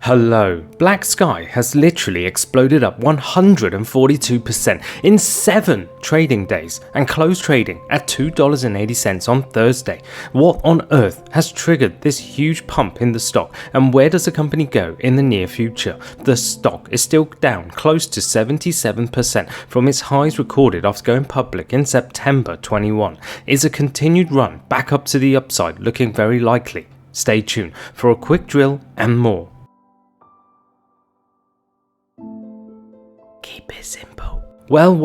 Hello. BlackSky has literally exploded up 142% in 7 trading days and closed trading at $2.80 on Thursday. What on earth has triggered this huge pump in the stock, and where does the company go in the near future? The stock is still down close to 77% from its highs recorded after going public in September 21. Is a continued run back up to the upside looking very likely? Stay tuned for a quick drill and more. Keep it simple. Well,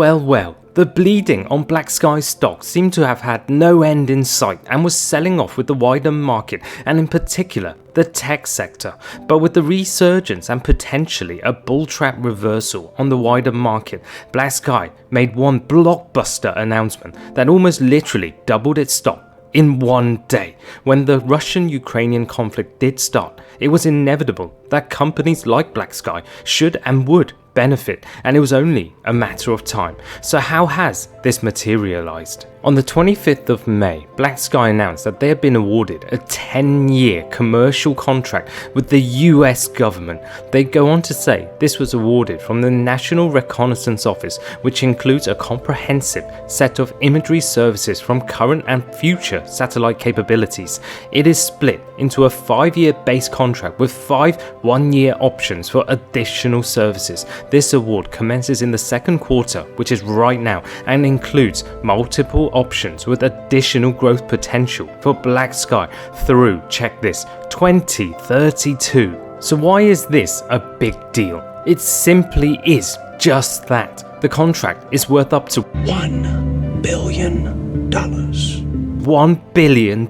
the bleeding on BlackSky stock seemed to have had no end in sight and was selling off with the wider market, and in particular the tech sector. But with the resurgence and potentially a bull trap reversal on the wider market, BlackSky made one blockbuster announcement that almost literally doubled its stock in one day. When the Russian-Ukrainian conflict did start, it was inevitable that companies like BlackSky should and would benefit, and it was only a matter of time. So how has this materialized? On the 25th of May, BlackSky announced that they had been awarded a 10-year commercial contract with the US government. They go on to say this was awarded from the National Reconnaissance Office, which includes a comprehensive set of imagery services from current and future satellite capabilities. It is split into a 5-year base contract with 5 one-year options for additional services. This award commences in the second quarter, which is right now, and includes multiple options with additional growth potential for BlackSky through, check this, 2032. So why is this a big deal? It simply is just that. The contract is worth up to $1 billion. $1 billion.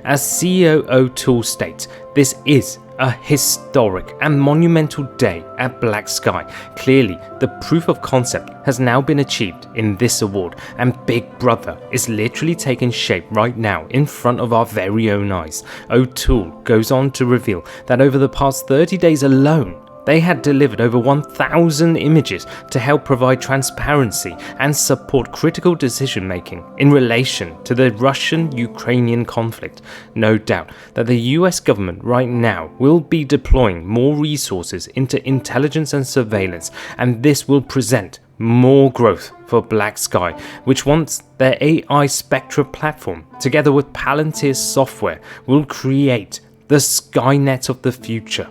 As CEO O'Toole states, this is a historic and monumental day at BlackSky. Clearly, the proof of concept has now been achieved in this award, and Big Brother is literally taking shape right now in front of our very own eyes. O'Toole goes on to reveal that over the past 30 days alone, they had delivered over 1,000 images to help provide transparency and support critical decision making in relation to the Russian-Ukrainian conflict. No doubt that the US government right now will be deploying more resources into intelligence and surveillance, and this will present more growth for BlackSky, which once their AI Spectra platform, together with Palantir's software, will create the Skynet of the future.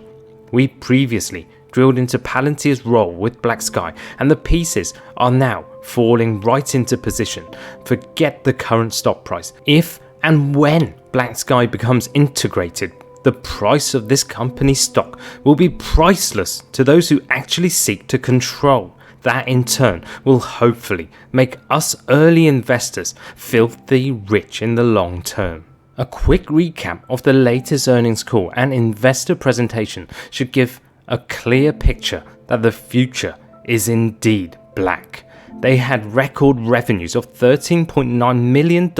We previously drilled into Palantir's role with BlackSky, and the pieces are now falling right into position. Forget the current stock price. If and when BlackSky becomes integrated, the price of this company's stock will be priceless to those who actually seek to control. That in turn will hopefully make us early investors filthy rich in the long term. A quick recap of the latest earnings call and investor presentation should give a clear picture that the future is indeed black. They had record revenues of $13.9 million,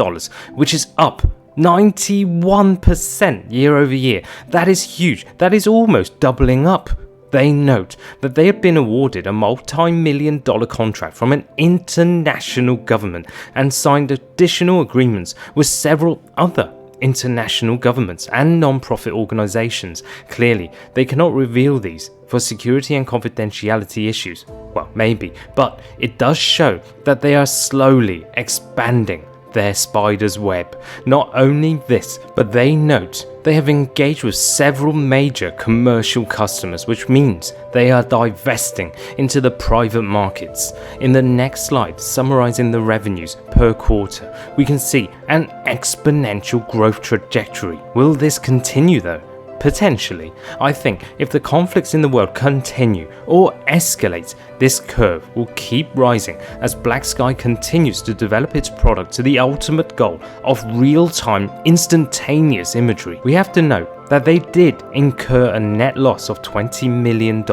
which is up 91% year over year. That is huge. That is almost doubling up. They note that they have been awarded a multi-million-dollar contract from an international government and signed additional agreements with several other international governments and non-profit organizations. Clearly, they cannot reveal these for security and confidentiality issues. Well, maybe, but it does show that they are slowly expanding their spider's web. Not only this, but they note they have engaged with several major commercial customers, which means they are divesting into the private markets. In the next slide, summarizing the revenues per quarter, we can see an exponential growth trajectory. Will this continue though? Potentially. I think if the conflicts in the world continue or escalate, this curve will keep rising as BlackSky continues to develop its product to the ultimate goal of real-time, instantaneous imagery. We have to note that they did incur a net loss of $20 million.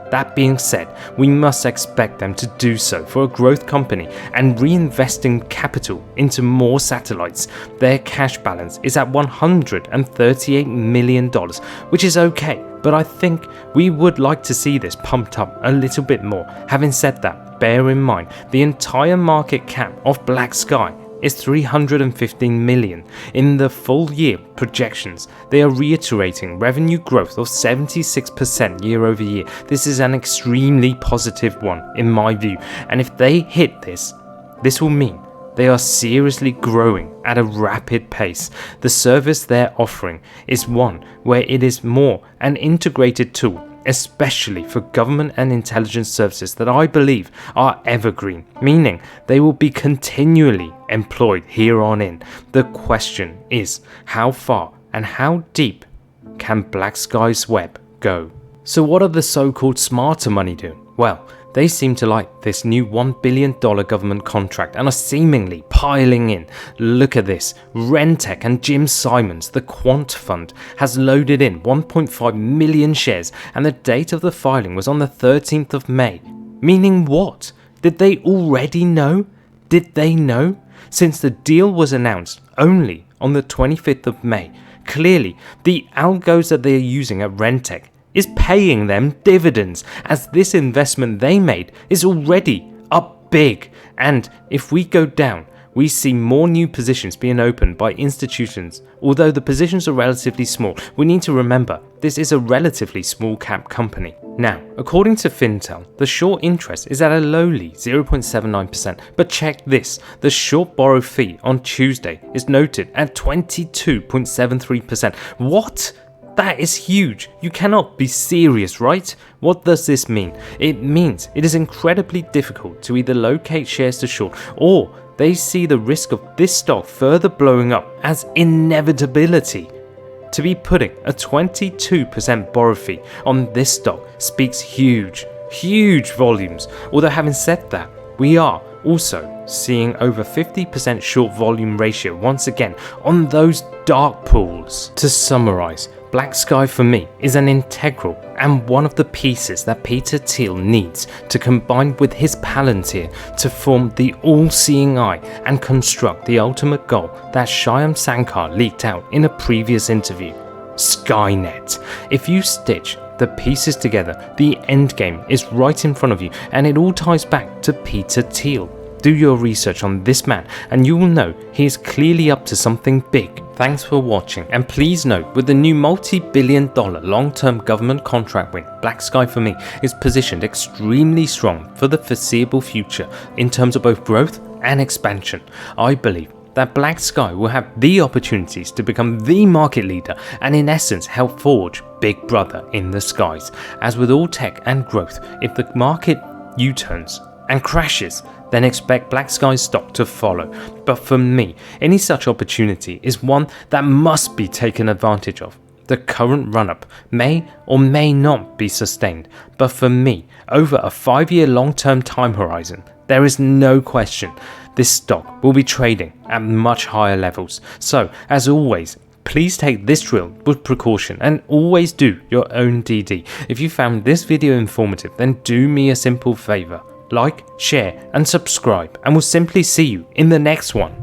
That being said, we must expect them to do so for a growth company and reinvesting capital into more satellites. Their cash balance is at $138 million, which is okay, but I think we would like to see this pumped up a little bit more. Having said that, bear in mind the entire market cap of BlackSky is 315 million. In the full year projections, they are reiterating revenue growth of 76% year over year. This is an extremely positive one in my view, and if they hit this will mean they are seriously growing at a rapid pace. The service they're offering is one where it is more an integrated tool, especially for government and intelligence services that I believe are evergreen, meaning they will be continually employed here on in. The question is, how far and how deep can BlackSky's web go? So what are the so-called smarter money doing? Well, they seem to like this new $1 billion government contract and are seemingly piling in. Look at this. Rentec and Jim Simons, the quant fund, has loaded in 1.5 million shares, and the date of the filing was on the 13th of May. Meaning what? Did they already know? Did they know? Since the deal was announced only on the 25th of May, clearly the algos that they are using at Rentec is paying them dividends, as this investment they made is already up big. And if we go down, we see more new positions being opened by institutions. Although the positions are relatively small, we need to remember this is a relatively small cap company. Now, according to Fintel, the short interest is at a lowly 0.79%, but check this, the short borrow fee on Tuesday is noted at 22.73%. What? That is huge. You cannot be serious, right? What does this mean? It means it is incredibly difficult to either locate shares to short, or they see the risk of this stock further blowing up as inevitability. To be putting a 22% borrow fee on this stock speaks huge volumes. Although having said that, we are also seeing over 50% short volume ratio once again on those dark pools. To summarize, BlackSky for me is an integral and one of the pieces that Peter Thiel needs to combine with his Palantir to form the all-seeing eye and construct the ultimate goal that Shyam Sankar leaked out in a previous interview: Skynet. If you stitch the pieces together, the endgame is right in front of you, and it all ties back to Peter Thiel. Do your research on this man and you will know he is clearly up to something big. Thanks for watching, and please note, with the new multi-billion-dollar long-term government contract win, BlackSky for me is positioned extremely strong for the foreseeable future in terms of both growth and expansion. I believe that BlackSky will have the opportunities to become the market leader and in essence help forge Big Brother in the skies. As with all tech and growth, if the market U-turns and crashes, then expect BlackSky's stock to follow. But for me, any such opportunity is one that must be taken advantage of. The current run-up may or may not be sustained, but for me, over a 5-year long-term time horizon, there is no question this stock will be trading at much higher levels. So, as always, please take this drill with precaution and always do your own DD. If you found this video informative, then do me a simple favor. Like, share and subscribe, and we'll simply see you in the next one.